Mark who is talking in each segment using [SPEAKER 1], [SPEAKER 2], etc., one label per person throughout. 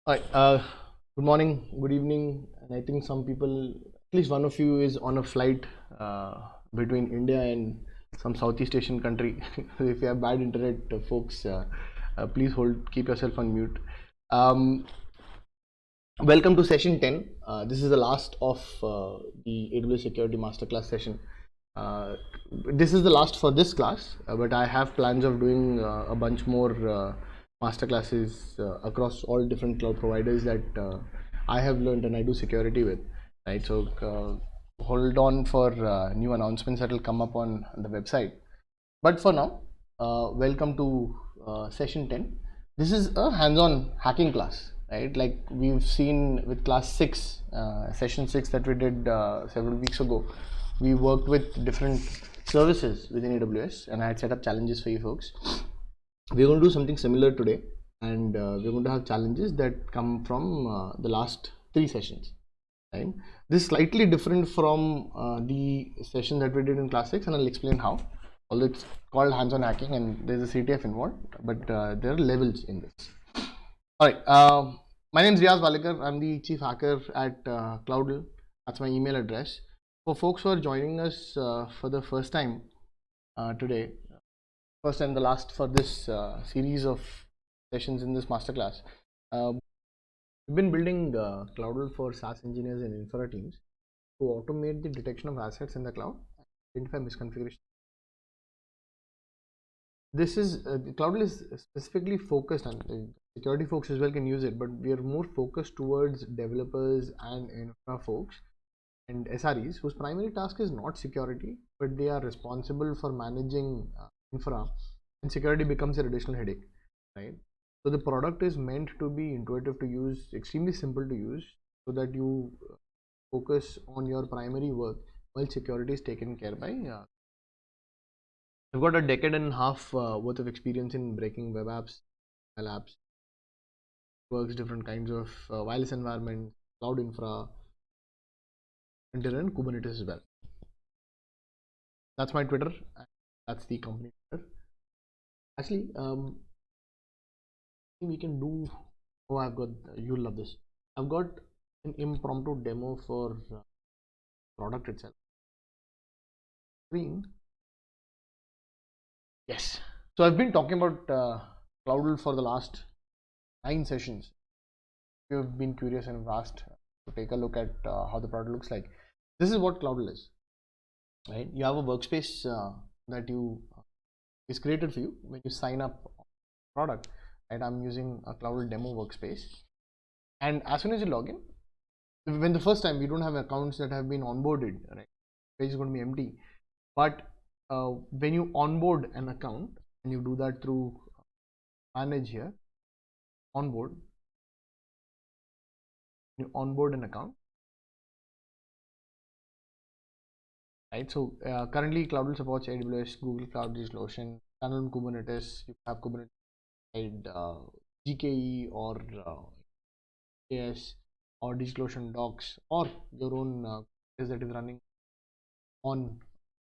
[SPEAKER 1] Hi, good morning, good evening, and I think some people, at least one of you, is on a flight between India and some Southeast Asian country. If you have bad internet, folks, please keep yourself on mute. Um, Welcome to session 10. This is the last of the AWS Security Masterclass session. This is the last for this class, but I have plans of doing a bunch more masterclasses across all different cloud providers that I have learned and I do security with. Right, so hold on for new announcements that will come up on the website. But for now, welcome to session 10. This is a hands-on hacking class, right? Like we've seen with class 6, session 6 that we did several weeks ago. We worked with different services within AWS and I had set up challenges for you folks. We're going to do something similar today, and we're going to have challenges that come from the last 3 sessions. Right? This is slightly different from the session that we did in class 6, and I'll explain how. Although it's called hands-on hacking and there's a CTF involved, but there are levels in this. All right, my name is Riaz Walekar. I'm the chief hacker at Cloudl. That's my email address. For folks who are joining us for the first time today, first and the last for this series of sessions in this masterclass, we've been building Cloudl for SaaS engineers and infra teams to automate the detection of assets in the cloud, identify misconfiguration. This is Cloudl is specifically focused on security folks as well can use it, but we are more focused towards developers and infra folks and SREs whose primary task is not security, but they are responsible for managing infra, and security becomes an additional headache, right? So the product is meant to be intuitive to use, extremely simple to use, so that you focus on your primary work while security is taken care by. I've got a decade and a half worth of experience in breaking web apps, mobile apps, works different kinds of wireless environment, cloud infra, and Kubernetes as well. That's my Twitter. That's the company Twitter. Actually, we can do. Oh, I've got. You'll love this. I've got an impromptu demo for product itself. Screen. Yes. So I've been talking about Cloudl for the last 9 sessions. If you've been curious and asked to take a look at how the product looks like, this is what Cloudl is. Right? You have a workspace that is created for you when you sign up product. Right? I'm using a Cloudl demo workspace, and as soon as you log in, when the first time you don't have accounts that have been onboarded, right? Page is going to be empty. But when you onboard an account, and you do that through manage here, onboard, you onboard an account, right? So currently Cloudl supports AWS, Google Cloud, DigitalOcean, standalone Kubernetes. You have Kubernetes GKE or AWS or DigitalOcean docs, or your own that is running on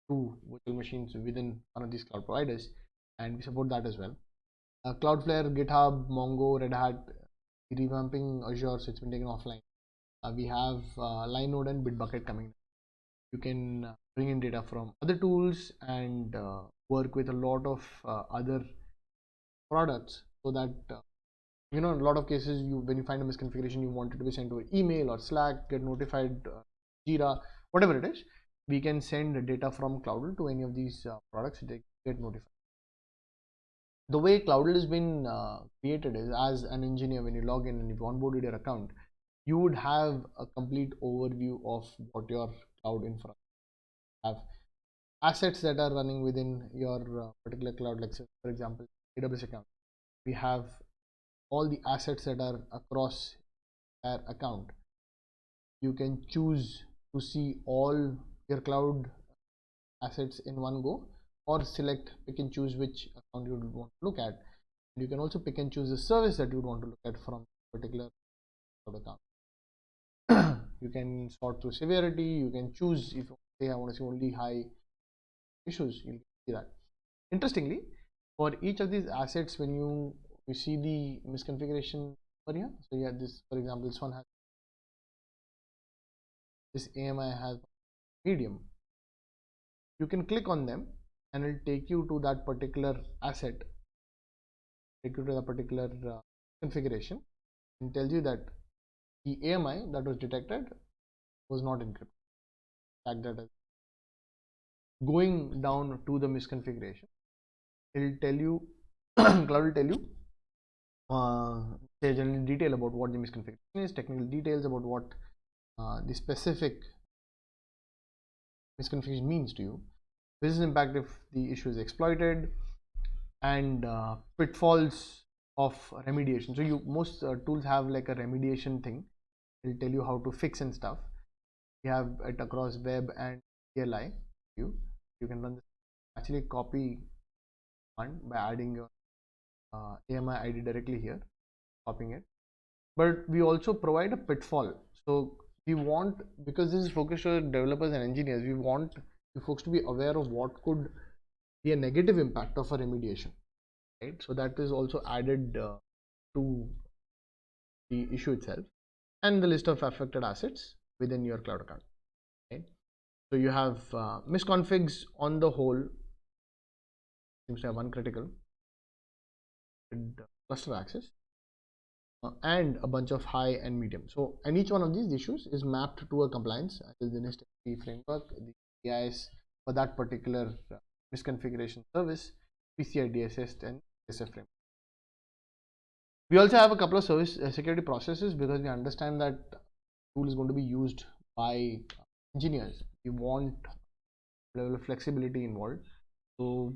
[SPEAKER 1] 2 virtual machines within one of these cloud providers, and we support that as well. Cloudflare, GitHub, Mongo, Red Hat, revamping Azure, so it's been taken offline. We have Linode and Bitbucket coming. You can bring in data from other tools and work with a lot of other products, so that in a lot of cases, when you find a misconfiguration, you want it to be sent over email or Slack, get notified, Jira, whatever it is. We can send data from Cloudl to any of these products. They get notified. The way Cloudl has been created is, as an engineer, when you log in and you've onboarded your account, you would have a complete overview of what your cloud infra have, assets that are running within your particular cloud. Like, for example, AWS account, we have all the assets that are across their account. You can choose to see all your cloud assets in one go, or pick and choose which account you would want to look at. You can also pick and choose the service that you would want to look at from a particular cloud account. You can sort through severity. You can choose, if you say I want to see only high issues, you'll see that. Interestingly, for each of these assets, when you see the misconfiguration over here. So yeah, this for example, this one has this AMI has medium. You can click on them and it'll take you to that particular asset, take you to the particular configuration, and tells you that the AMI that was detected was not encrypted. Fact that going down to the misconfiguration, it'll tell you, cloud will tell you, say general detail about what the misconfiguration is, technical details about what the specific misconfiguration means to you, business impact if the issue is exploited, and pitfalls of remediation. So you most tools have like a remediation thing. It'll tell you how to fix and stuff. We have it across web and CLI. You can run this. Actually copy one by adding your AMI ID directly here, copying it. But we also provide a pitfall. So we want, because this is focused on developers and engineers, we want you folks to be aware of what could be a negative impact of a remediation, right? So that is also added to the issue itself, and the list of affected assets within your cloud account, right? So you have misconfigs on the whole, seems to have one critical cluster access and a bunch of high and medium. So, and each one of these issues is mapped to a compliance, the NIST framework, the AIS for that particular misconfiguration service, PCI DSS and SF framework. We also have a couple of service security processes, because we understand that tool is going to be used by engineers. We want a level of flexibility involved. So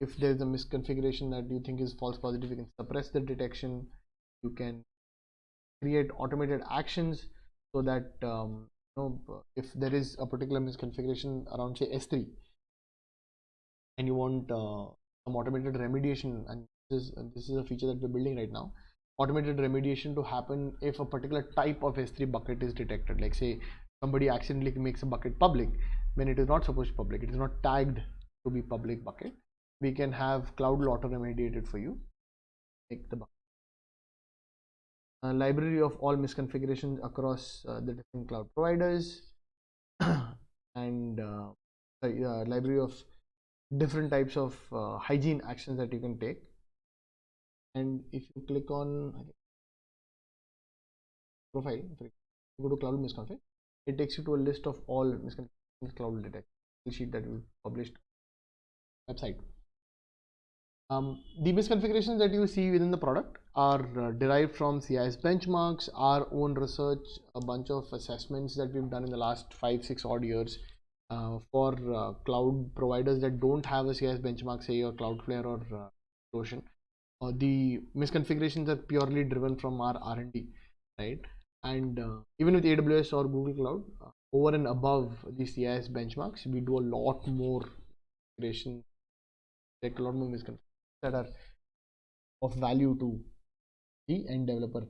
[SPEAKER 1] if there is a misconfiguration that you think is false positive, you can suppress the detection. You can create automated actions so that if there is a particular misconfiguration around say S3 and you want some automated remediation, and this is a feature that we're building right now, automated remediation to happen if a particular type of S3 bucket is detected. Like say somebody accidentally makes a bucket public when it is not supposed to be public, it is not tagged to be public bucket. We can have cloud will auto remediate it for you, make the bucket. Library of all misconfigurations across the different cloud providers and library of different types of hygiene actions that you can take. And if you click on profile, you go to cloud misconfig, it takes you to a list of all misconfigurations cloud will detect, the sheet that we published website. The misconfigurations that you see within the product are derived from CIS benchmarks, our own research, a bunch of assessments that we've done in the last 5-6 odd years for cloud providers that don't have a CIS benchmark, say your Cloudflare or Ocean. The misconfigurations are purely driven from our R&D, right? And even with AWS or Google Cloud, over and above the CIS benchmarks, we do a lot more configuration, like a lot more misconfigurations that are of value to the end developer.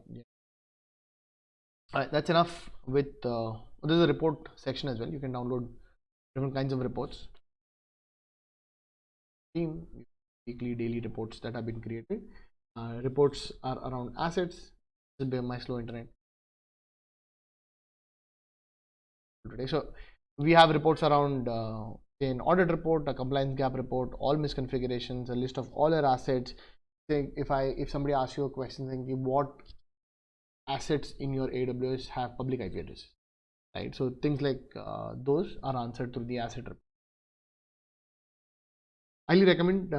[SPEAKER 1] That's enough with there's a report section as well. You can download different kinds of reports, weekly, daily reports that have been created. Reports are around assets. This is my slow internet today. So we have reports around an audit report, a compliance gap report, all misconfigurations, a list of all your assets. Saying if somebody asks you a question thinking what assets in your AWS have public IP address, right? So things like those are answered through the asset report. Highly recommend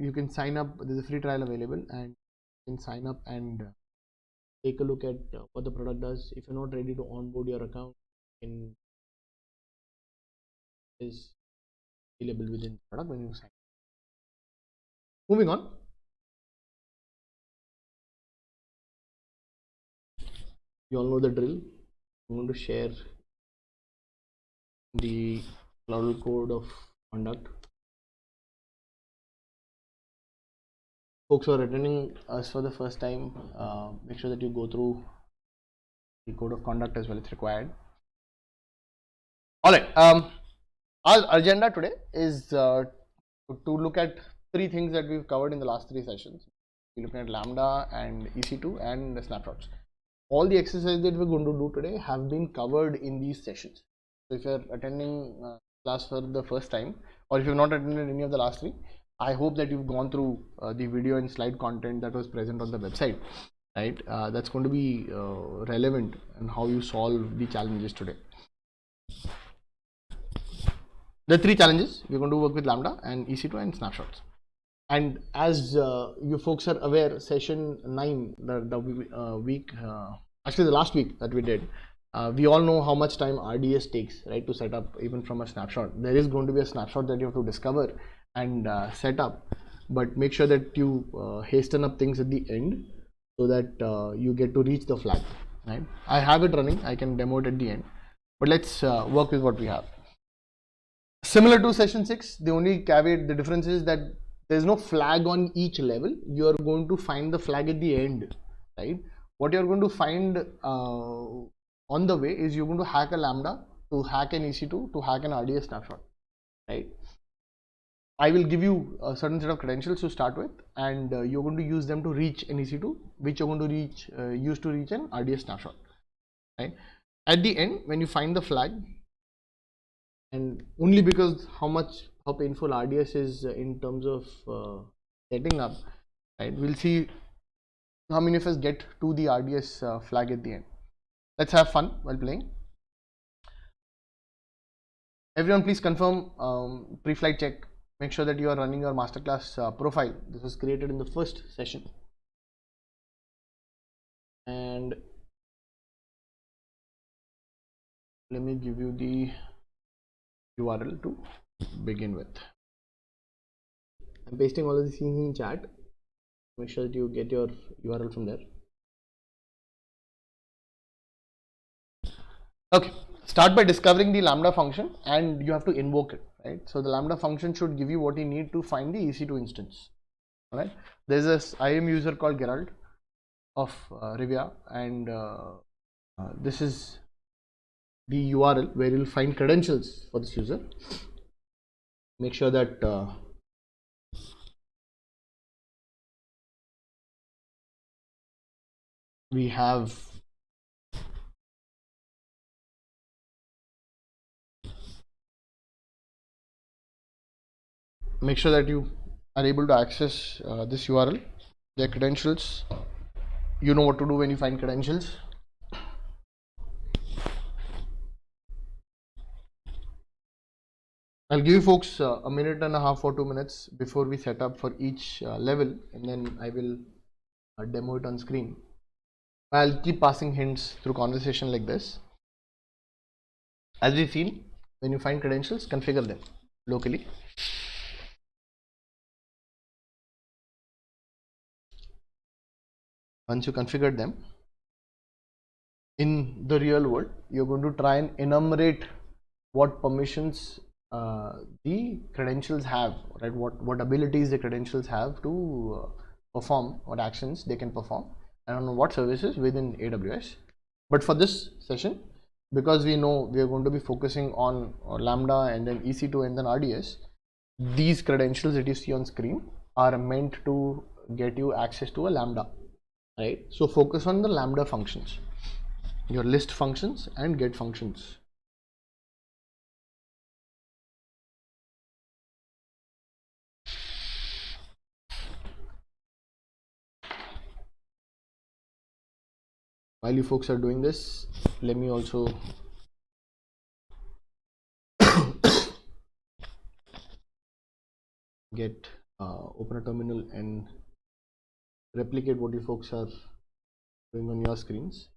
[SPEAKER 1] you can sign up. There's a free trial available, and you can sign up and take a look at what the product does. If you're not ready to onboard your account, is available within the product when you sign. Moving on. You all know the drill. I'm going to share the cloud code of conduct. Folks who are attending us for the first time, make sure that you go through the code of conduct as well. It's required. All right. Our agenda today is to look at 3 things that we've covered in the last 3 sessions. We're looking at Lambda and EC2 and the snapshots. All the exercises that we're going to do today have been covered in these sessions. So if you're attending class for the first time, or if you've not attended any of the last three, I hope that you've gone through the video and slide content that was present on the website, right? That's going to be relevant in how you solve the challenges today. The three challenges we're going to work with Lambda and EC2 and snapshots. And as you folks are aware, session 9, actually the last week that we did, we all know how much time RDS takes, right, to set up even from a snapshot. There is going to be a snapshot that you have to discover and set up, but make sure that you hasten up things at the end so that you get to reach the flag, right? I have it running, I can demo it at the end, but let's work with what we have. Similar to session 6, the only caveat, the difference is that there's no flag on each level. You are going to find the flag at the end, right? What you're going to find on the way is you're going to hack a Lambda, to hack an EC2, to hack an RDS snapshot, right? I will give you a certain set of credentials to start with, and you're going to use them to reach an EC2, which you're going to use to reach an RDS snapshot, right? At the end, when you find the flag, and only because how painful RDS is in terms of setting up, right? We'll see how many of us get to the RDS flag at the end. Let's have fun while playing. Everyone please confirm pre-flight check. Make sure that you are running your masterclass profile. This was created in the first session. And let me give you the URL to begin with. I'm pasting all of these things in chat. Make sure that you get your URL from there. Okay, start by discovering the Lambda function, and you have to invoke it, right? So the Lambda function should give you what you need to find the EC2 instance. All right, there's this IAM user called Gerald of Rivia, and this is the URL where you'll find credentials for this user. Make sure that we have make sure that you are able to access this URL, their credentials. You know what to do when you find credentials. I'll give you folks a minute and a half or 2 minutes before we set up for each level, and then I will demo it on screen. I'll keep passing hints through conversation like this. As we've seen, when you find credentials, configure them locally. Once you configure them, in the real world, you're going to try and enumerate what permissions the credentials have, right? What abilities the credentials have to perform, what actions they can perform, and on what services within AWS. But for this session, because we know we are going to be focusing on Lambda and then EC2 and then RDS, these credentials that you see on screen are meant to get you access to a Lambda, right? So focus on the Lambda functions, your list functions and get functions. While you folks are doing this, let me also get open a terminal and replicate what you folks are doing on your screens.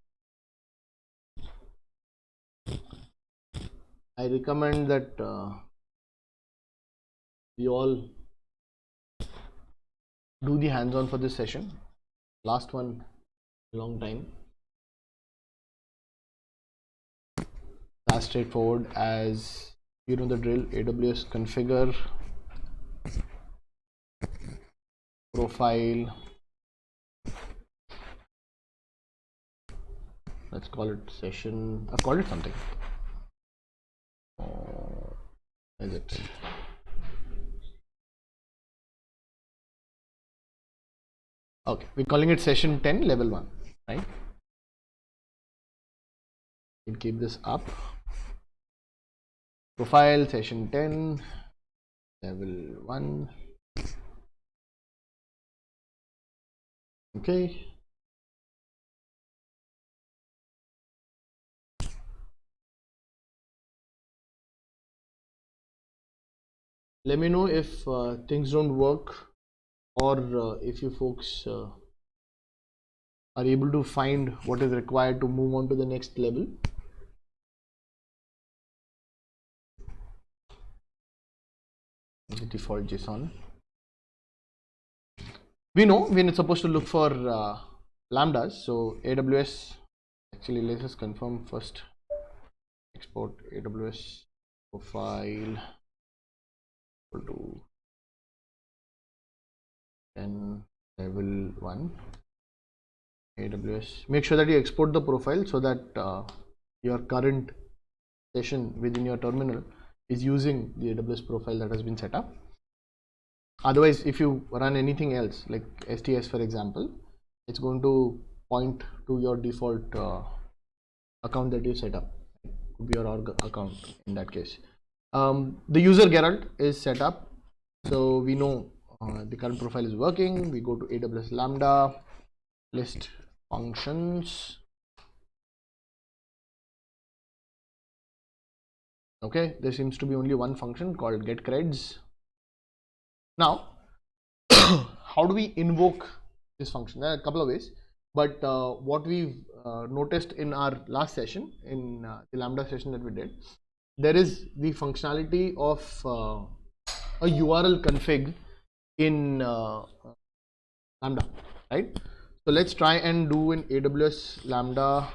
[SPEAKER 1] I recommend that we all do the hands-on for this session. Last one, long time. As straightforward as you know the drill. AWS configure, profile, let's call it session. I've called it something. Is it? Okay, we're calling it session 10 level 1, right? We'll keep this up. Profile session 10 level 1. Okay. Let me know if things don't work, or if you folks are able to find what is required to move on to the next level. The default JSON. We know when it's supposed to look for lambdas. So AWS, actually let's just confirm first. Export AWS profile equal to 10 level 1 AWS. Make sure that you export the profile so that your current session within your terminal is using the AWS profile that has been set up. Otherwise, if you run anything else like STS for example, it's going to point to your default account that you set up. It could be your org account in that case. The user Geralt is set up, so we know the current profile is working. We go to AWS Lambda, list functions. Okay, there seems to be only one function called get creds. Now, how do we invoke this function? There are a couple of ways, but what we've noticed in our last session, in the Lambda session that we did, there is the functionality of a URL config in Lambda, right? So let's try and do an AWS Lambda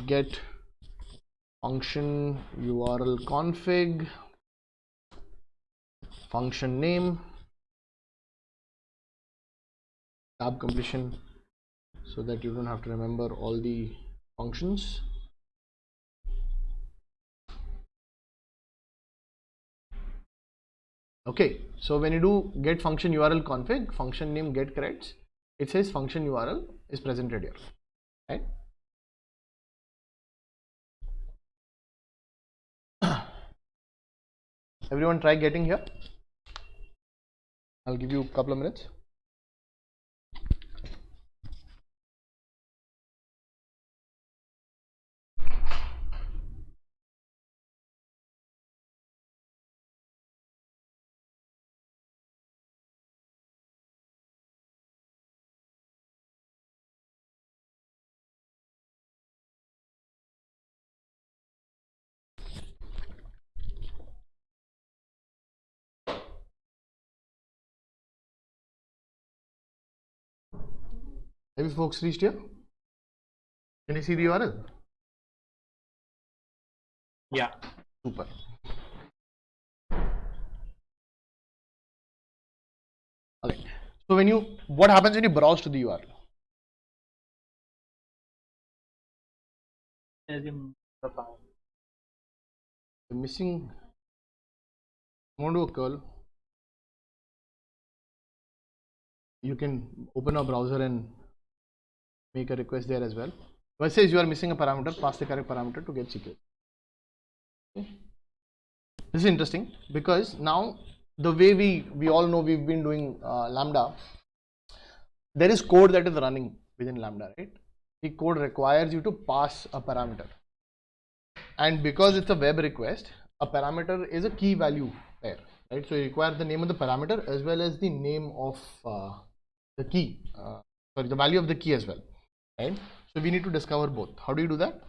[SPEAKER 1] get function URL config, function name, tab completion, so that you don't have to remember all the functions. Okay, so when you do get function URL config, function name get creds, it says function URL is presented here, right? Everyone try getting here. I'll give you a couple of minutes. Have you folks reached here? Can you see the URL?
[SPEAKER 2] Yeah.
[SPEAKER 1] Super. Okay. So what happens when you browse to the URL?
[SPEAKER 2] Profile.
[SPEAKER 1] The missing. I want to do a curl. You can open a browser and make a request there as well. But it says you are missing a parameter, pass the correct parameter to get secure. Okay. This is interesting because now the way we all know we've been doing Lambda, there is code that is running within Lambda, right? The code requires you to pass a parameter, and because it's a web request, a parameter is a key value pair, right? So you require the name of the parameter as well as the name of the key, the value of the key as well, right? So we need to discover both. How do you do that?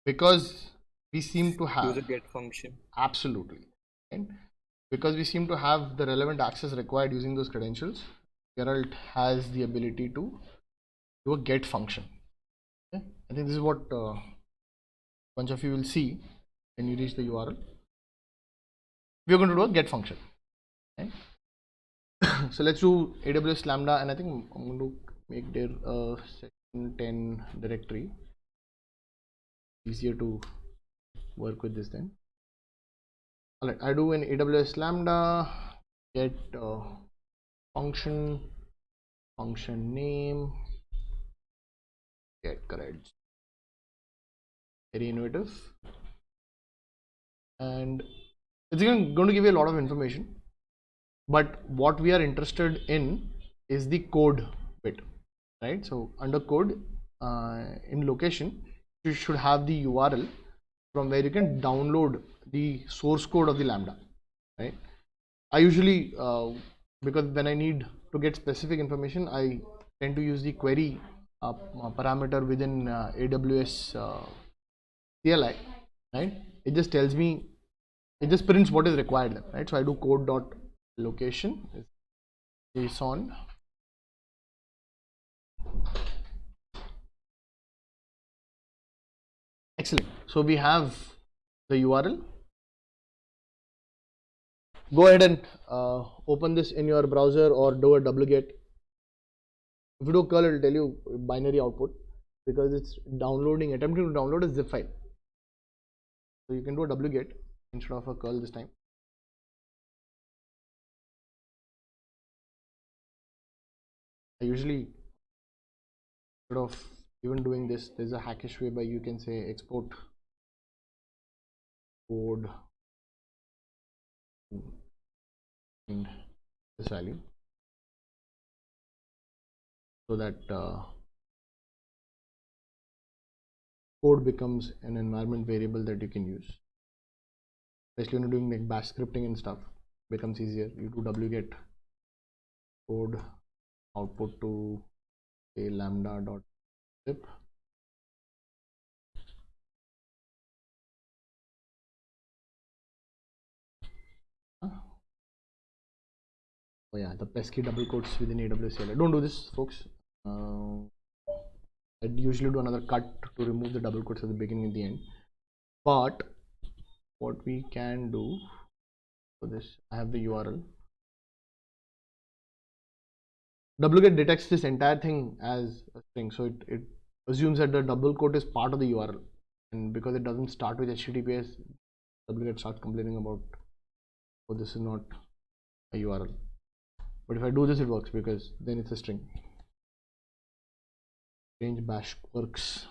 [SPEAKER 1] Because we seem to have
[SPEAKER 2] Use a get function.
[SPEAKER 1] absolutely, right? Because we seem to have the relevant access required using those credentials, Geralt has the ability to do a get function. Okay? I think this is what a bunch of you will see when you reach the URL. We are going to do a get function. Okay? So let's do AWS Lambda, and I think I'm going to make there a section 10 directory. Easier to work with this then. Alright, I do an AWS Lambda get function name get correct. Very innovative, and it's going to give you a lot of information. But what we are interested in is the code bit, right? So under code, in location, you should have the URL from where you can download the source code of the Lambda, right? I usually, because when I need to get specific information, I tend to use the query parameter within AWS CLI, right? It just tells me, it just prints what is required, right? So I do code dot location is JSON. Excellent. So we have the URL. Go ahead and open this in your browser or do a wget. If you do curl, it will tell you binary output because it's attempting to download a zip file. So you can do a wget instead of a curl this time. I usually, instead of even doing this, there's a hackish way by you can say export code and this value so that code becomes an environment variable that you can use. Especially when you're doing like bash scripting and stuff, becomes easier. You do wget code output to say lambda.zip. Oh yeah, the pesky double quotes within AWS CLI. Don't do this, folks. I usually do another cut to remove the double quotes at the beginning and the end. But what we can do for this, I have the URL. wget detects this entire thing as a string, so it assumes that the double quote is part of the URL, and because it doesn't start with HTTPS, wget starts complaining about, oh, this is not a URL. But if I do this, it works because then it's a string. Range bash works.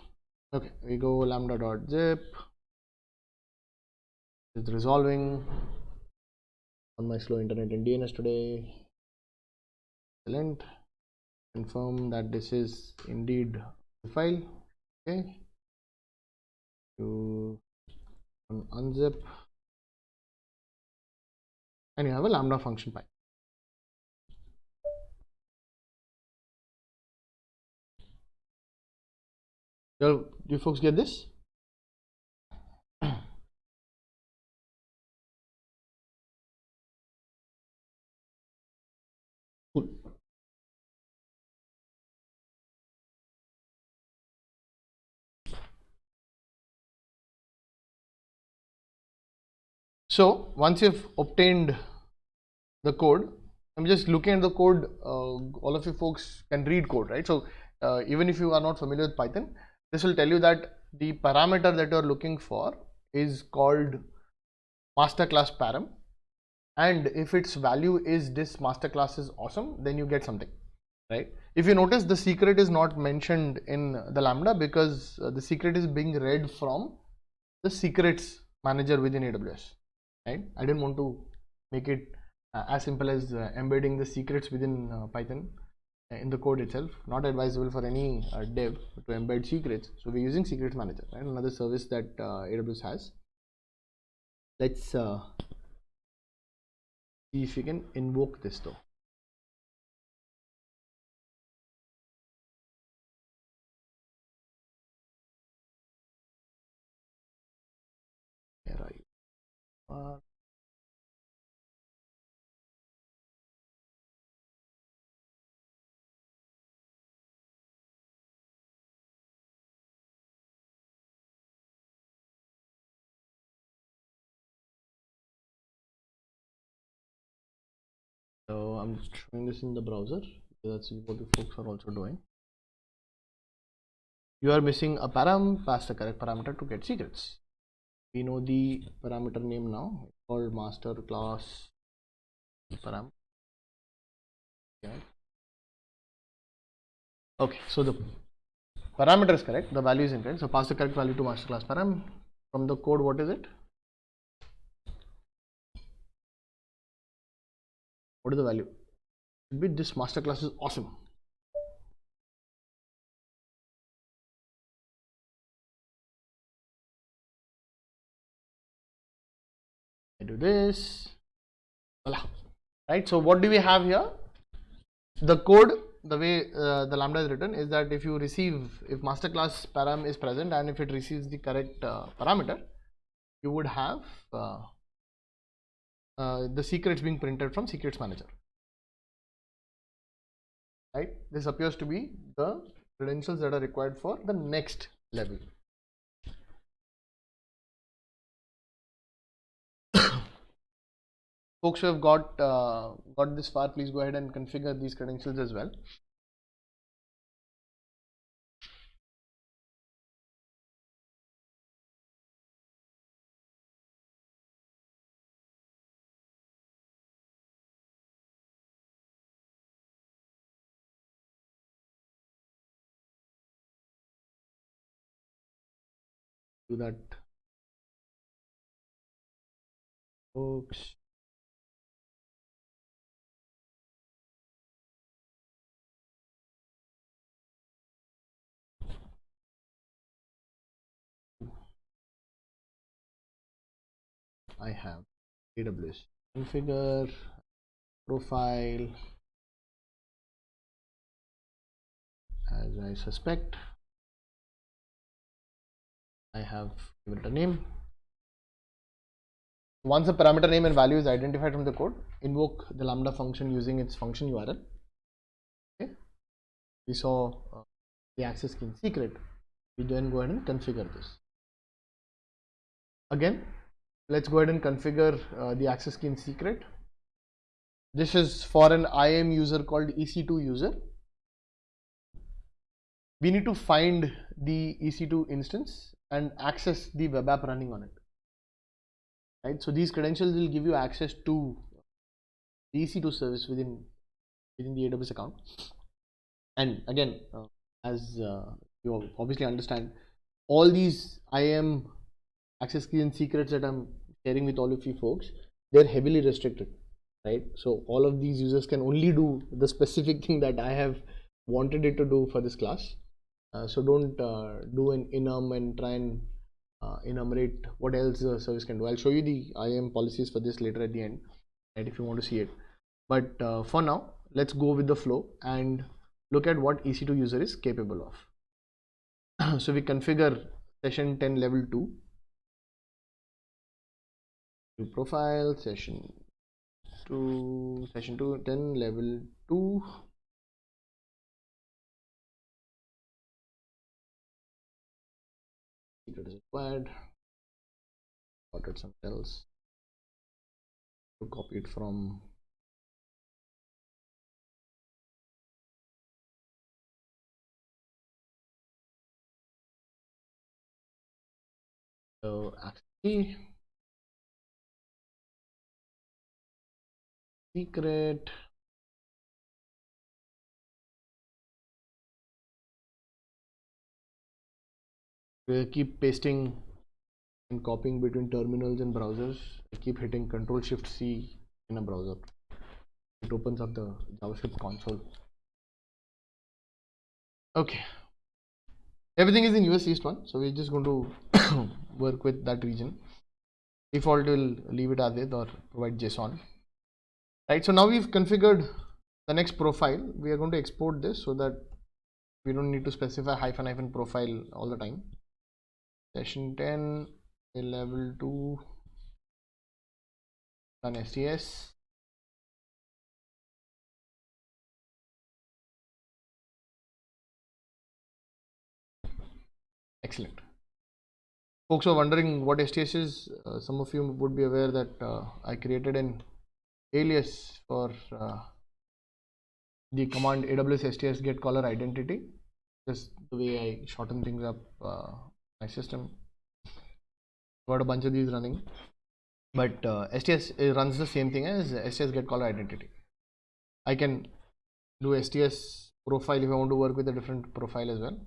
[SPEAKER 1] Okay, we go lambda.zip. It's resolving on my slow internet in DNS today. Excellent. Confirm that this is indeed the file. Okay. You unzip and you have a lambda function pipe. You folks get this? Cool. So once you've obtained the code, I'm just looking at the code. All of you folks can read code, right? So even if you are not familiar with Python, this will tell you that the parameter that you're looking for is called Masterclass param, and if its value is this Masterclass is awesome, then you get something, right? If you notice, the secret is not mentioned in the Lambda because the secret is being read from the secrets manager within AWS, right? I didn't want to make it as simple as embedding the secrets within Python in the code itself. Not advisable for any dev to embed secrets. So we're using secrets manager, right? Another service that AWS has. Let's see if we can invoke this though. Where are you? So I'm just showing this in the browser. That's what the folks are also doing. You are missing a param, pass the correct parameter to get secrets. We know the parameter name now. It's called master class param. Okay, so the parameter is correct, the value is incorrect. So pass the correct value to master class param. From the code, what is it? What is the value? Should be this master class is awesome. I do this. Voila. Right. So what do we have here? The code, the way the lambda is written is that if master class param is present and if it receives the correct parameter, you would have the secrets being printed from secrets manager. Right. This appears to be the credentials that are required for the next level. Folks who have got this far, please go ahead and configure these credentials as well. Do that, folks. I have AWS configure profile as I suspect. I have given it a name. Once the parameter name and value is identified from the code, invoke the lambda function using its function URL. Okay. We saw the access key in secret. We then go ahead and configure this. Again, let's go ahead and configure the access key in secret. This is for an IAM user called EC2 user. We need to find the EC2 instance and access the web app running on it. Right, so these credentials will give you access to the EC2 service within the AWS account. And again, as you obviously understand, all these IAM access keys and secrets that I'm sharing with all of you folks, they're heavily restricted, right? So all of these users can only do the specific thing that I have wanted it to do for this class. So don't do an enum and try and enumerate what else the service can do. I'll show you the IAM policies for this later at the end, right, if you want to see it. But for now, let's go with the flow and look at what EC2 user is capable of. So we configure session 10 level 2. New profile, session 2, 10 level 2. Secret is required. Ordered something else. To copy it from the access key. Secret. We'll keep pasting and copying between terminals and browsers. I keep hitting Ctrl+Shift+C in a browser. It opens up the JavaScript console. Okay. Everything is in US East 1, so we're just going to work with that region. Default will leave it as is or provide JSON. Right, so now we've configured the next profile. We are going to export this so that we don't need to specify hyphen profile all the time. Session 10, level 2, run STS. Excellent. Folks are wondering what STS is. Some of you would be aware that I created an alias for the command AWS STS get caller identity. Just the way I shorten things up my system. Got a bunch of these running. but STS runs the same thing as STS get caller identity. I can do STS profile if I want to work with a different profile as well.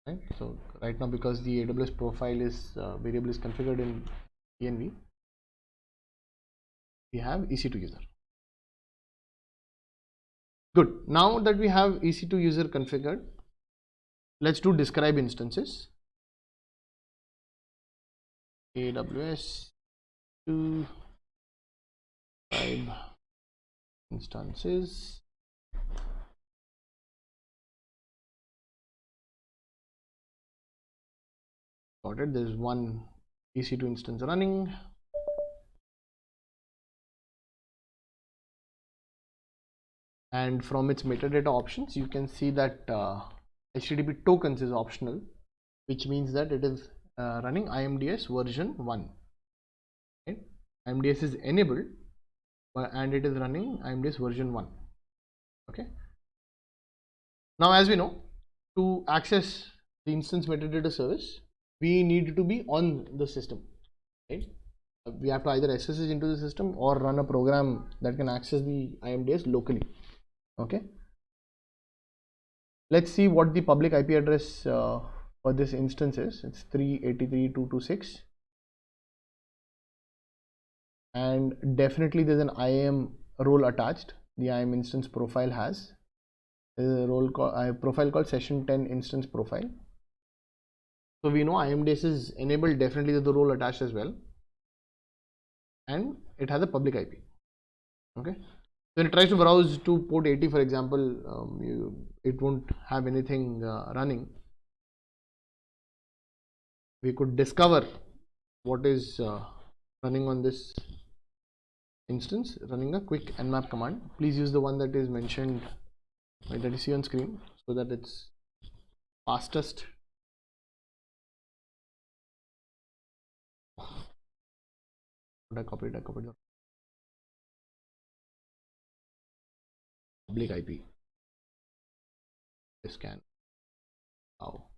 [SPEAKER 1] Right. So right now, because the AWS profile is variable is configured in env, we have EC2 user. Good. Now that we have EC2 user configured, let's do describe instances. AWS to describe instances. Got it. There's one EC2 instance running. And from its metadata options, you can see that HTTP tokens is optional, which means that it is running IMDS version 1. Right? IMDS is enabled and it is running IMDS version 1. Okay. Now, as we know, to access the instance metadata service, we need to be on the system. Right? We have to either SSH into the system or run a program that can access the IMDS locally. Okay. Let's see what the public IP address for this instance is. It's 383.226, and definitely there's an IAM role attached. The IAM instance profile has a role called a profile called session 10 instance profile. So we know IMDS is enabled. Definitely there's the role attached as well, and it has a public IP. Okay. When it tries to browse to port 80, for example, it won't have anything running. We could discover what is running on this instance running a quick nmap command. Please use the one that is mentioned, right, that you see on screen, so that it's fastest. I copied the public IP. Scan. Wow.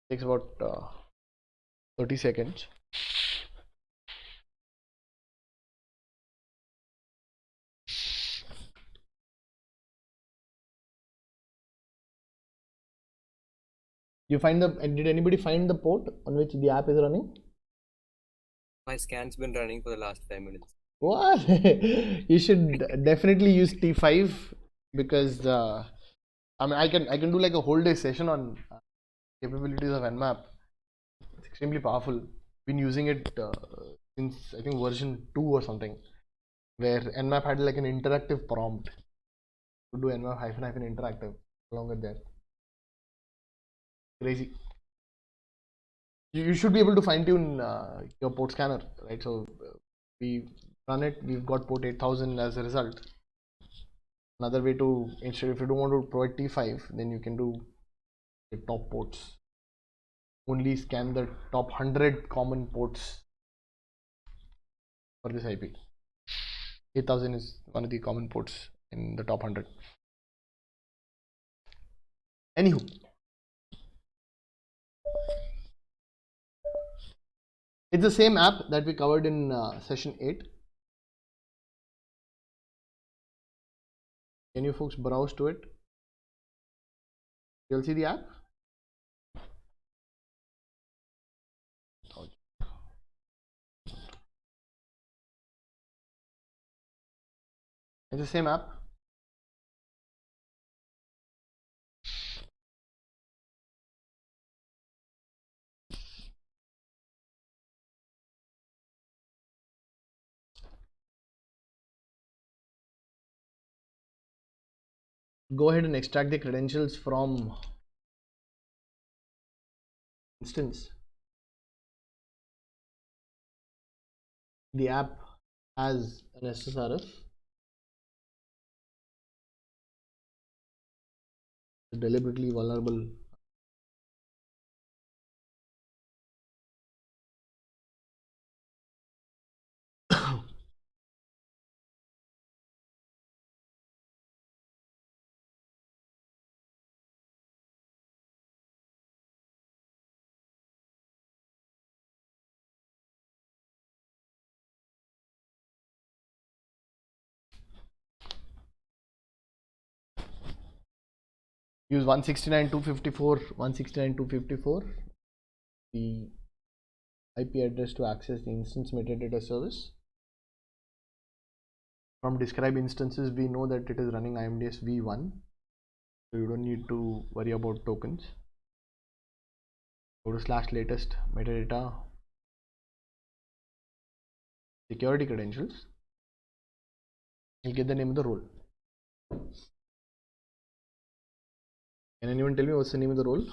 [SPEAKER 1] Takes about 30 seconds. You find the, did anybody find the port on which the app is running?
[SPEAKER 2] My scan's been running for the last 5 minutes.
[SPEAKER 1] What? You should definitely use T5, because I mean I can do like a whole day session on capabilities of nmap. It's extremely powerful. Been using it since I think version 2 or something, where nmap had like an interactive prompt to do nmap hyphen interactive along with that. Crazy. You should be able to fine tune your port scanner, right? So we run it, we've got port 8000 as a result. Another way to, instead, if you don't want to provide T5, then you can do the top ports. Only scan the top 100 common ports for this IP. 8000 is one of the common ports in the top 100. Anywho, it's the same app that we covered in session 8. Can you folks browse to it? You'll see the app. It's the same app. Go ahead and extract the credentials from instance. The app has an SSRF. Deliberately vulnerable. use 169.254, the IP address to access the instance metadata service. From describe instances, we know that it is running IMDS v1, so you don't need to worry about tokens. Go to /latest metadata security credentials. You'll get the name of the role. Can anyone tell me what's the name of the role?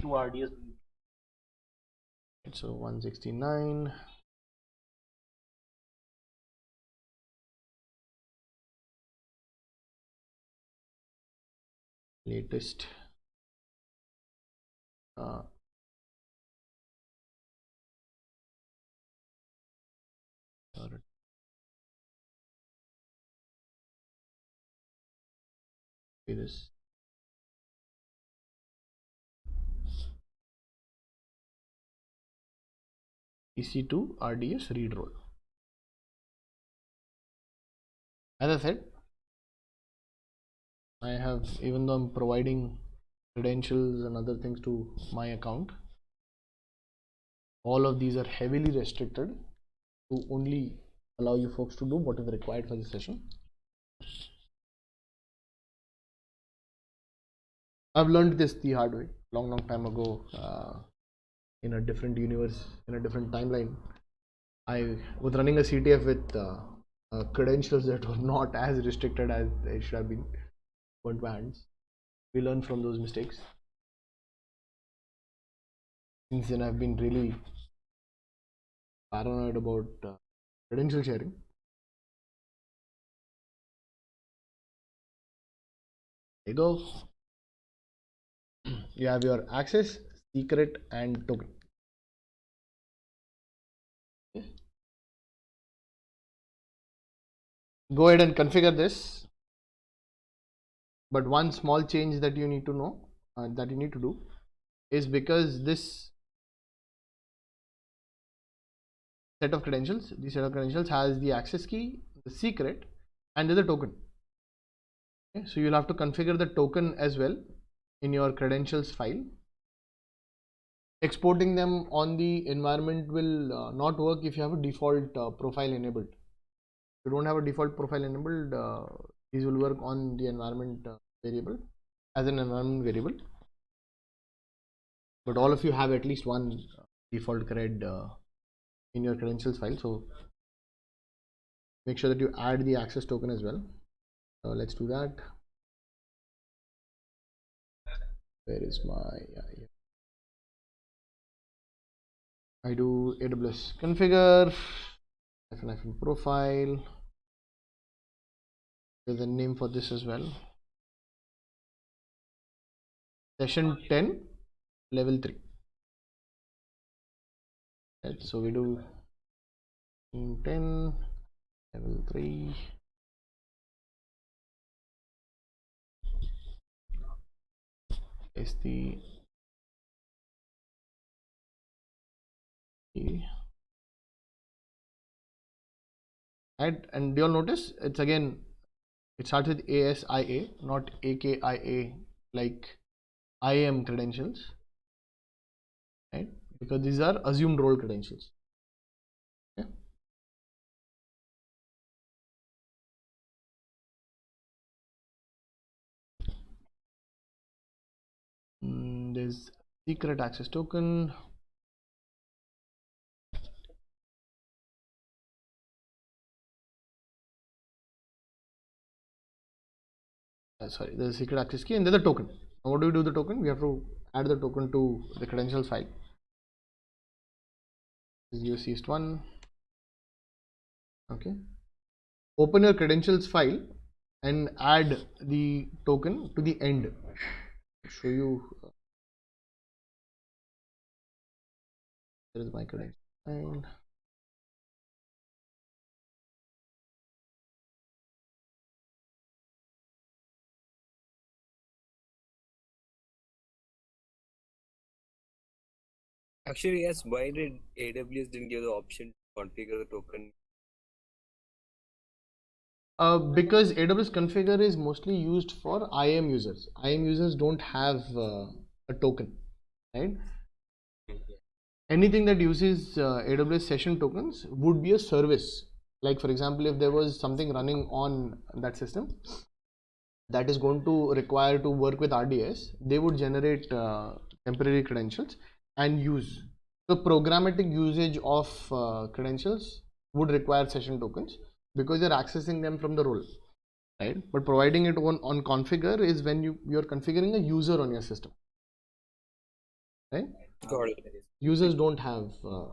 [SPEAKER 3] To RDS.
[SPEAKER 1] So 169. Latest this EC2 RDS read role. As I said, I have, even though I'm providing credentials and other things to my account, all of these are heavily restricted to only allow you folks to do what is required for the session. I've learned this the hard way, long time ago, in a different universe, in a different timeline. I was running a CTF with credentials that were not as restricted as they should have been. Burnt my hands. We learn from those mistakes. Since then, I've been really paranoid about credential sharing. There you go. You have your access, secret, and token. Okay. Go ahead and configure this. But one small change that you need to know, that you need to do, is because this set of credentials, has the access key, the secret, and the token. Okay. So you'll have to configure the token as well in your credentials file. Exporting them on the environment will not work if you have a default profile enabled. If you don't have a default profile enabled, these will work on the environment variable as an environment variable. But all of you have at least one default cred in your credentials file, so make sure that you add the access token as well. So let's do that. Where is my I do AWS configure -profile. There's a name for this as well. Session 10 level 3. Right, so we do 10 level 3. Is the and do you all notice it's again, it starts with ASIA, not AKIA like IAM credentials, right? Because these are assumed role credentials. Okay. There's secret access token. Sorry, the secret access key, and then the token. Now what do we do with the token? We have to add the token to the credentials file. This is UCist1. Okay. Open your credentials file and add the token to the end. I'll show you. There is my credential file.
[SPEAKER 2] Actually, yes. Why did AWS didn't give the option to configure the token
[SPEAKER 1] Because AWS Configure is mostly used for IAM users. IAM users don't have a token, right? Anything that uses AWS session tokens would be a service. Like for example, if there was something running on that system that is going to require to work with RDS, they would generate temporary credentials and use. So programmatic usage of credentials would require session tokens because you're accessing them from the role, right? But providing it on configure is when you're configuring a user on your system, right?
[SPEAKER 2] Got it.
[SPEAKER 1] Users don't have what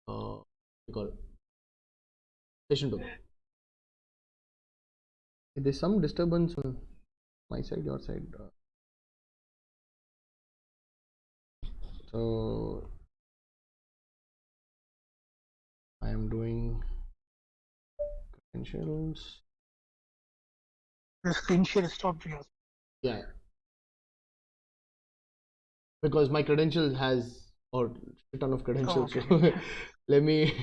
[SPEAKER 1] you call it, session token. There's some disturbance on my side, your side. So I am doing credentials.
[SPEAKER 4] The screen share stopped here.
[SPEAKER 1] Yeah, because my credentials has a ton of credentials.
[SPEAKER 4] Oh, okay.
[SPEAKER 1] So let me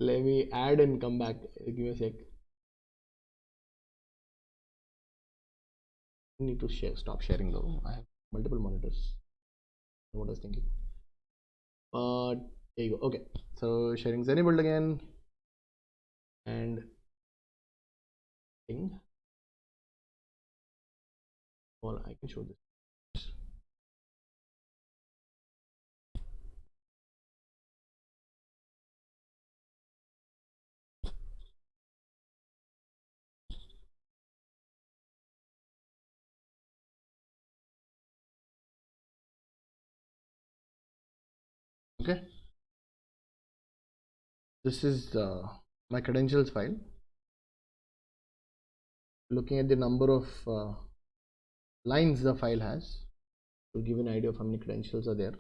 [SPEAKER 1] let me add and come back. Give me a sec. I need to stop sharing though. I have multiple monitors. What I was thinking. There you go. Okay, so sharing is enabled again, and thing. Well, I can show this. Okay, this is my credentials file. Looking at the number of lines the file has to give an idea of how many credentials are there.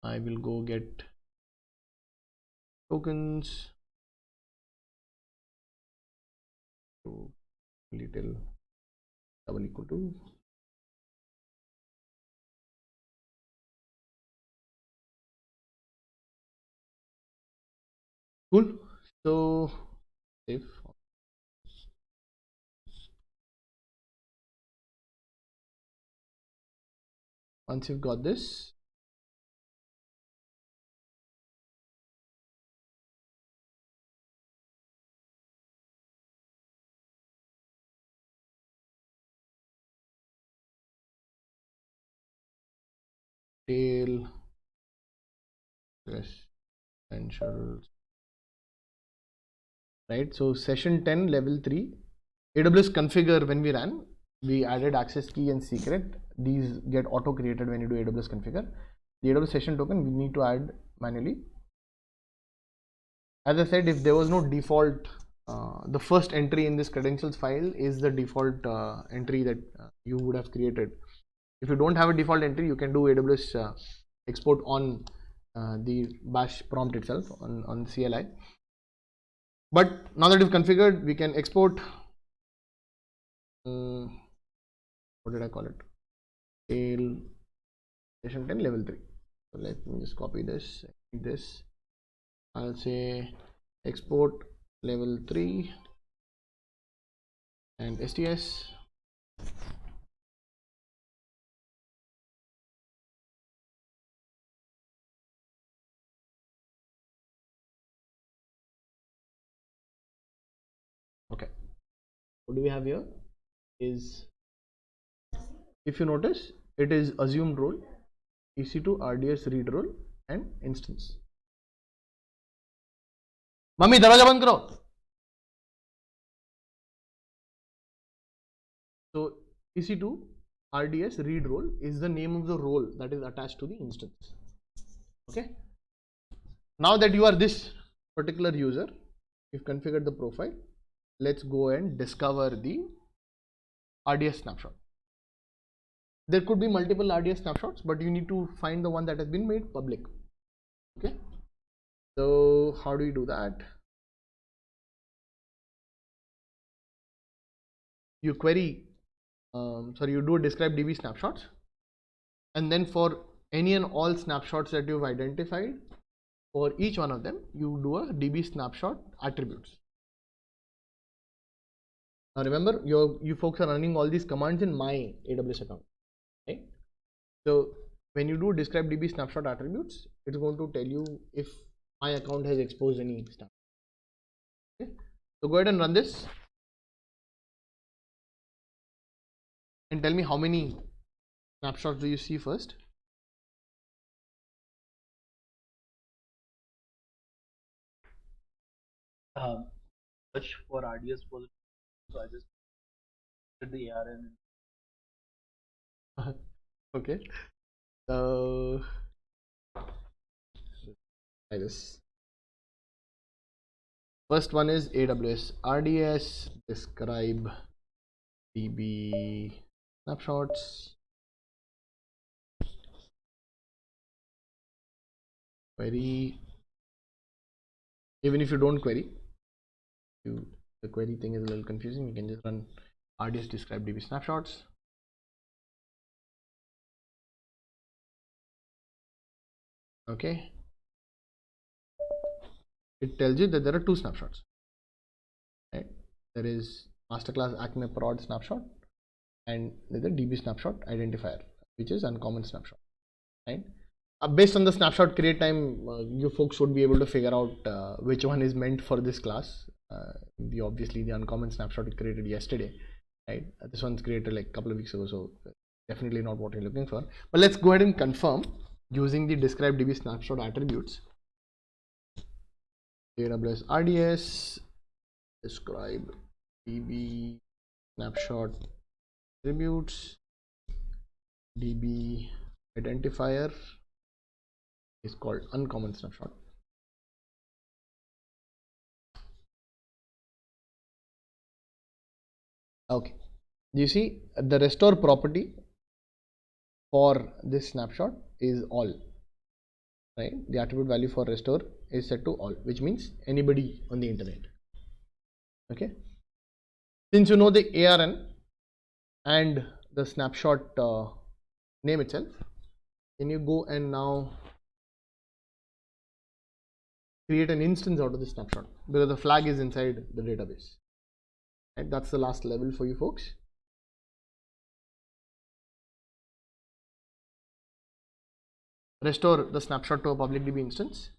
[SPEAKER 1] I will go get tokens to little double equal to cool. So save. Once you've got this, tail credentials, right? So session 10 level 3 AWS configure, when we ran, we added access key and secret. These get auto created when you do AWS configure. The AWS session token we need to add manually. As I said, if there was no default, the first entry in this credentials file is the default entry that you would have created. If you don't have a default entry, you can do AWS export on the bash prompt itself on CLI. But now that you've configured, we can export. What did I call it? Tail session 10 level 3. So let me just copy this. I'll say export level 3 and STS. Okay, what do we have here is, if you notice, it is assumed role, EC2 RDS read role and instance. Mummy दरवाजा बंद करो. So EC2 RDS read role is the name of the role that is attached to the instance. Okay, now that you are this particular user, you've configured the profile. Let's go and discover the RDS snapshot. There could be multiple RDS snapshots, but you need to find the one that has been made public. Okay, so how do you do that? You query, you do a describe DB snapshots, and then for any and all snapshots that you've identified, For each one of them, you do a DB snapshot attributes. Now remember, you folks are running all these commands in my AWS account, right? So when you do describe DB snapshot attributes, it's going to tell you if my account has exposed any stuff. Okay? So go ahead and run this and tell me how many snapshots do you see first.
[SPEAKER 3] Search for RDS was, so I just did the ARN.
[SPEAKER 1] Okay. So try this. First one is AWS RDS, describe DB snapshots, query. Even if you don't query, the query thing is a little confusing. You can just run RDS describe DB snapshots. Okay. It tells you that there are two snapshots. Right? There is Masterclass Acme prod snapshot and there's a DB snapshot identifier, which is uncommon snapshot. Right? Based on the snapshot create time, you folks would be able to figure out which one is meant for this class. Obviously the uncommon snapshot is created yesterday, right? This one's created like a couple of weeks ago, so definitely not what you're looking for. But let's go ahead and confirm using the describe DB snapshot attributes. AWS RDS describe DB snapshot attributes, DB identifier is called uncommon snapshot. Okay, you see the restore property for this snapshot is all, right? The attribute value for restore is set to all, which means anybody on the internet. Okay, since you know the ARN and the snapshot name itself, can you go and now create an instance out of the snapshot, because the flag is inside the database, right? That's the last level for you folks. Restore the snapshot to a public DB instance.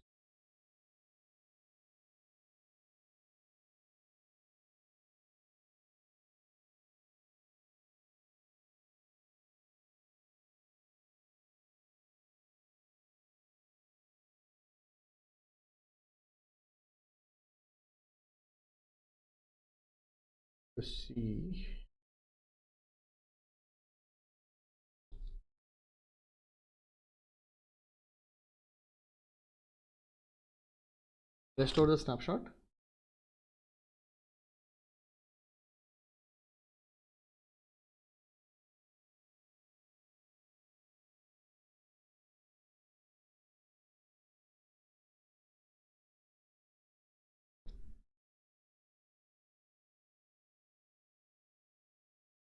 [SPEAKER 1] To see restore the snapshot.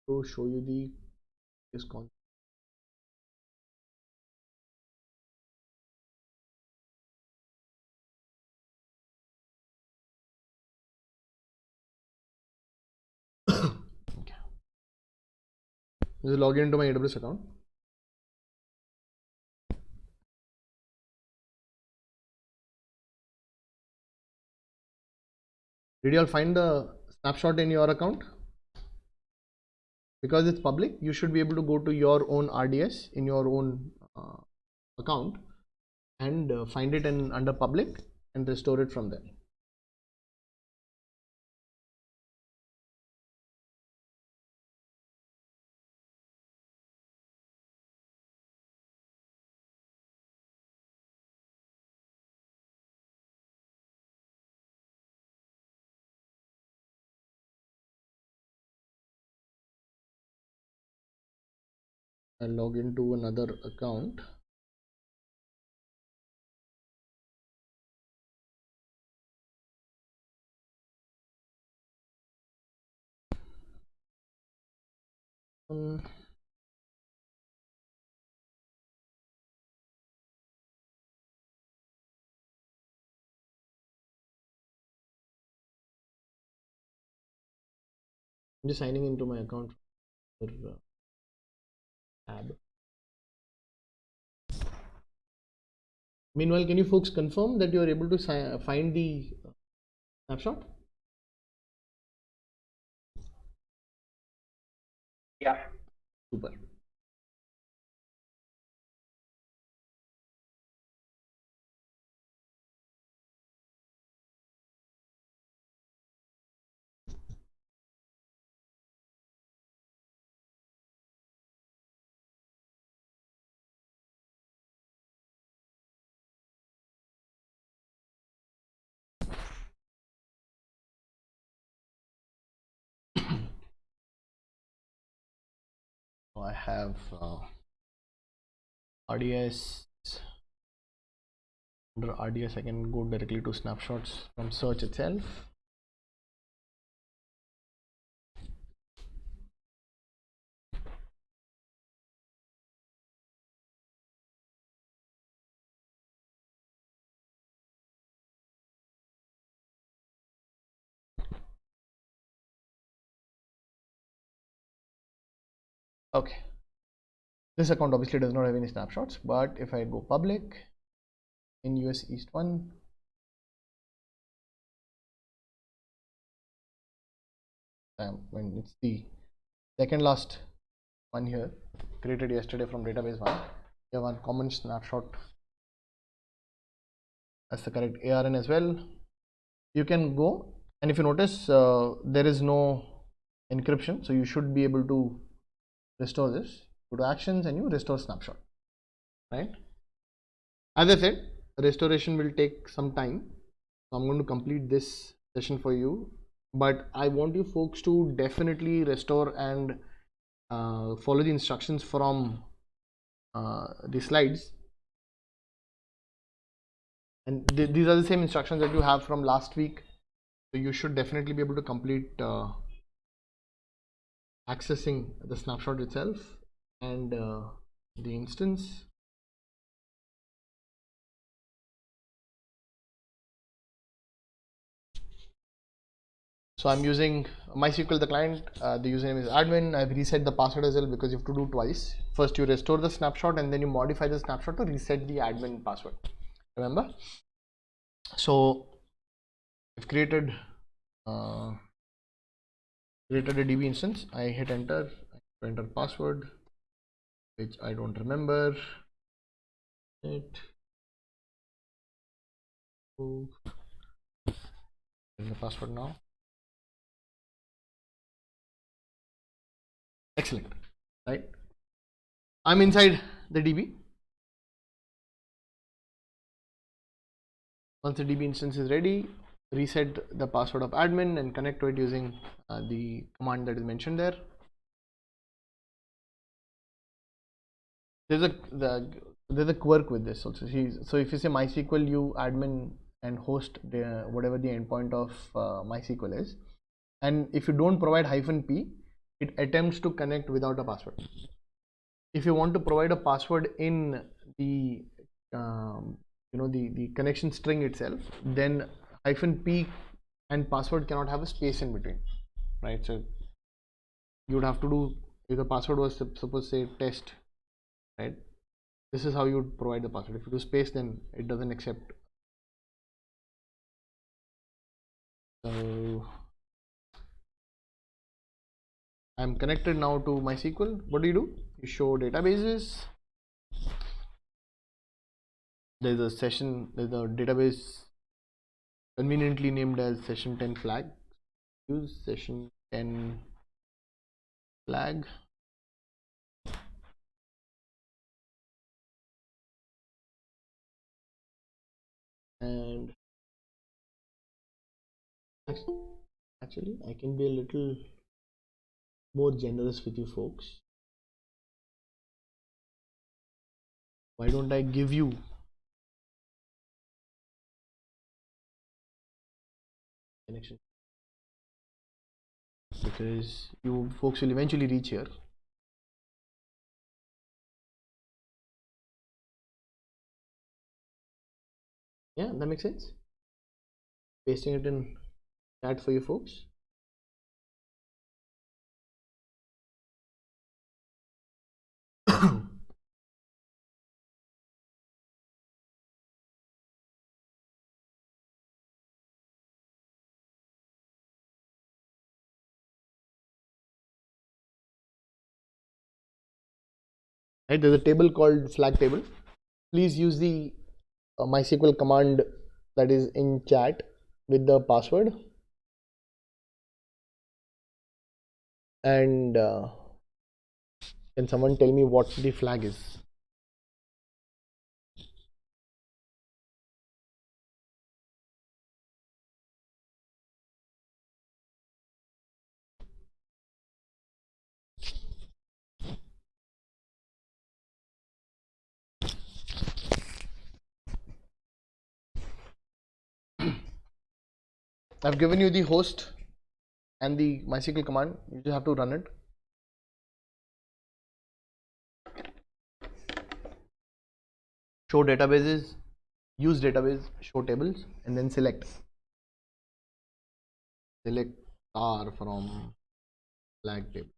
[SPEAKER 1] To show you the this concept. Okay. Just log into my AWS account. Did you all find the snapshot in your account? Because it's public, you should be able to go to your own RDS in your own account and find it in under public and restore it from there. I'll log into another account. I'm just signing into my account for tab. Meanwhile, can you folks confirm that you are able to find the snapshot?
[SPEAKER 3] Yeah.
[SPEAKER 1] Super. So I have RDS. Under RDS, I can go directly to snapshots from search itself. Okay. This account obviously does not have any snapshots, but if I go public in US East 1, when it's the second last one here, created yesterday from database 1, you have one common snapshot. That's the correct ARN as well. You can go, and if you notice, there is no encryption, so you should be able to restore this. Go to actions and you restore snapshot, right? As I said, restoration will take some time, so I'm going to complete this session for you, but I want you folks to definitely restore and follow the instructions from the slides, and these are the same instructions that you have from last week, so you should definitely be able to complete accessing the snapshot itself and the instance. So I'm using MySQL, the client, the username is admin. I've reset the password as well because you have to do twice. First you restore the snapshot and then you modify the snapshot to reset the admin password. Remember? So I've created a DB instance. I hit enter, enter password, which I don't remember. In the password now. Excellent, right? I'm inside the DB. Once the DB instance is ready, reset the password of admin and connect to it using the command that is mentioned there. There's a quirk with this also. So if you say MySQL you admin and host whatever the endpoint of MySQL is, and if you don't provide -p, it attempts to connect without a password. If you want to provide a password in the the connection string itself, then -p and password cannot have a space in between, right? So you would have to do, if the password was suppose say test, right? This is how you would provide the password. If you do space, then it doesn't accept. So I'm connected now to MySQL. What do? You show databases. There's a session, there's a database conveniently named as session 10 flag. Use session 10 flag. And actually, I can be a little more generous with you folks. Why don't I give you connection? Because you folks will eventually reach here. Yeah, that makes sense. Pasting it in chat for you folks. right? There's a table called flag table. Please use the MySQL command that is in chat with the password, and can someone tell me what the flag is? I've given you the host and the MySQL command. You just have to run it. Show databases, use database, show tables, and then select R from flag table.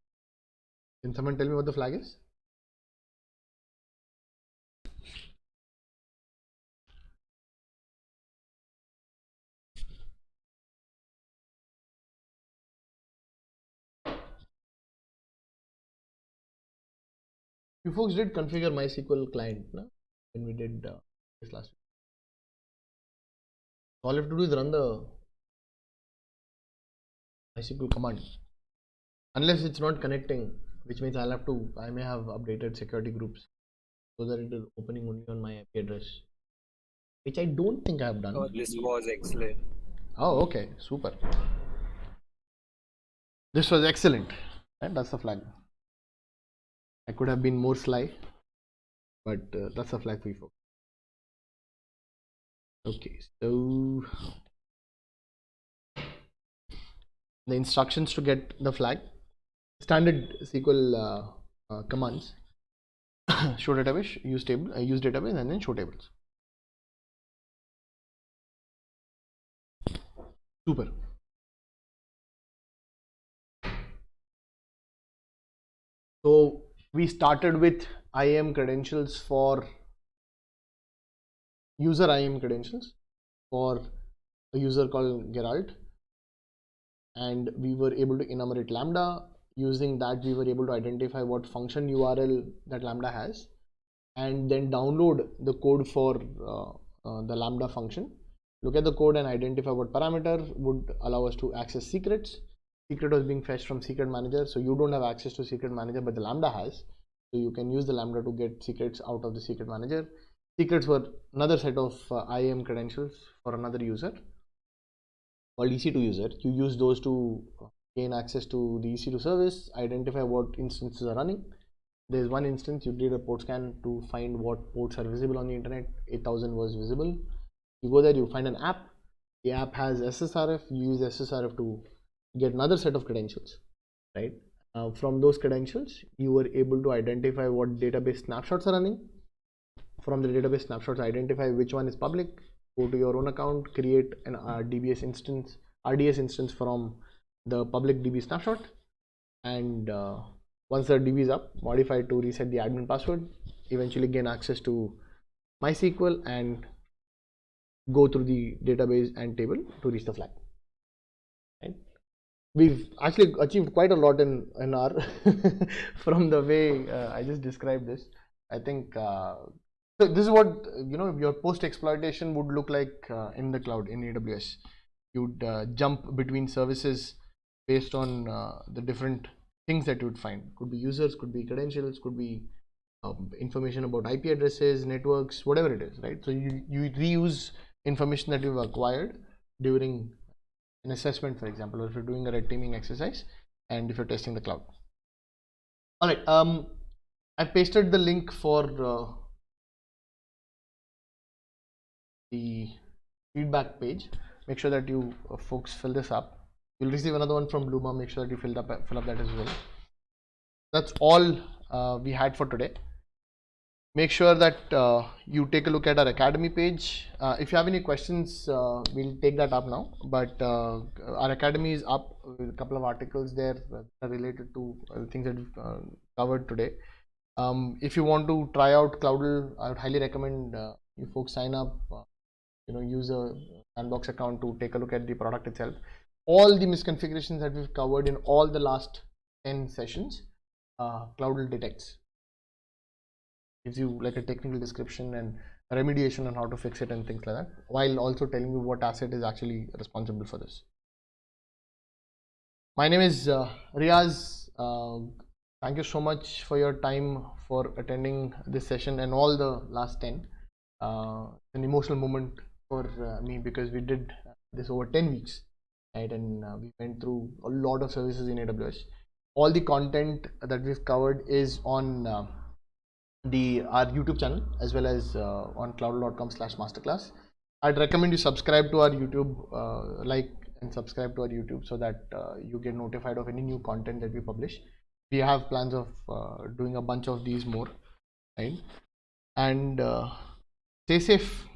[SPEAKER 1] Can someone tell me what the flag is? You folks did configure MySQL client, no? When we did this last week. All you have to do is run the MySQL command. Unless it's not connecting, which means I may have updated security groups so that it is opening only on my IP address, which I don't think I have done.
[SPEAKER 2] Our list was excellent.
[SPEAKER 1] Oh, okay, super. This was excellent, and that's the flag. I could have been more sly, but that's the flag for you folks. Okay, so the instructions to get the flag, standard SQL commands: show database, use table, use database, and then show tables. Super. So we started with IAM credentials for user IAM credentials for a user called Geralt, and we were able to enumerate Lambda. Using that, we were able to identify what function URL that Lambda has, and then download the code for the Lambda function. Look at the code and identify what parameter would allow us to access secrets. Secret was being fetched from secret manager, so you don't have access to secret manager, but the Lambda has, so you can use the Lambda to get secrets out of the secret manager. Secrets were another set of IAM credentials for another user called EC2 user. You use those to gain access to the EC2 service, identify what instances are running. There's one instance you did a port scan to find what ports are visible on the internet. 8000 was visible. You go there, you find an app. The app has SSRF. You use SSRF to get another set of credentials, right? From those credentials, you were able to identify what database snapshots are running. From the database snapshots, identify which one is public. Go to your own account, create an RDS instance from the public DB snapshot, and once the DB is up, modify to reset the admin password. Eventually gain access to MySQL and go through the database and table to reach the flag. Right? We've actually achieved quite a lot in an hour from the way I just described this. I think so this is what your post exploitation would look like in the cloud in AWS. You'd jump between services based on the different things that you would find. Could be users, could be credentials, could be information about IP addresses, networks, whatever it is, right? So you reuse information that you've acquired during an assessment, for example, or if you're doing a red teaming exercise and if you're testing the cloud. All right, I've pasted the link for the feedback page. Make sure that you folks fill this up. You'll receive another one from Bluma. Make sure that you fill up that as well. That's all we had for today. Make sure that you take a look at our Academy page. If you have any questions, we'll take that up now. But our Academy is up with a couple of articles there that are related to things that we've covered today. If you want to try out Cloudl, I would highly recommend you folks sign up. Use a sandbox account to take a look at the product itself. All the misconfigurations that we've covered in all the last 10 sessions, Cloudl detects. gives you like a technical description and remediation on how to fix it and things like that, while also telling you what asset is actually responsible for this. My name is Riaz. Thank you so much for your time for attending this session and all the last 10. An emotional moment for me because we did this over 10 weeks, right? And we went through a lot of services in AWS. All the content that we've covered is on our YouTube channel as well as on cloudl.com/masterclass. I'd recommend you subscribe to our YouTube, like and subscribe to our YouTube so that you get notified of any new content that we publish. We have plans of doing a bunch of these more, right? And stay safe.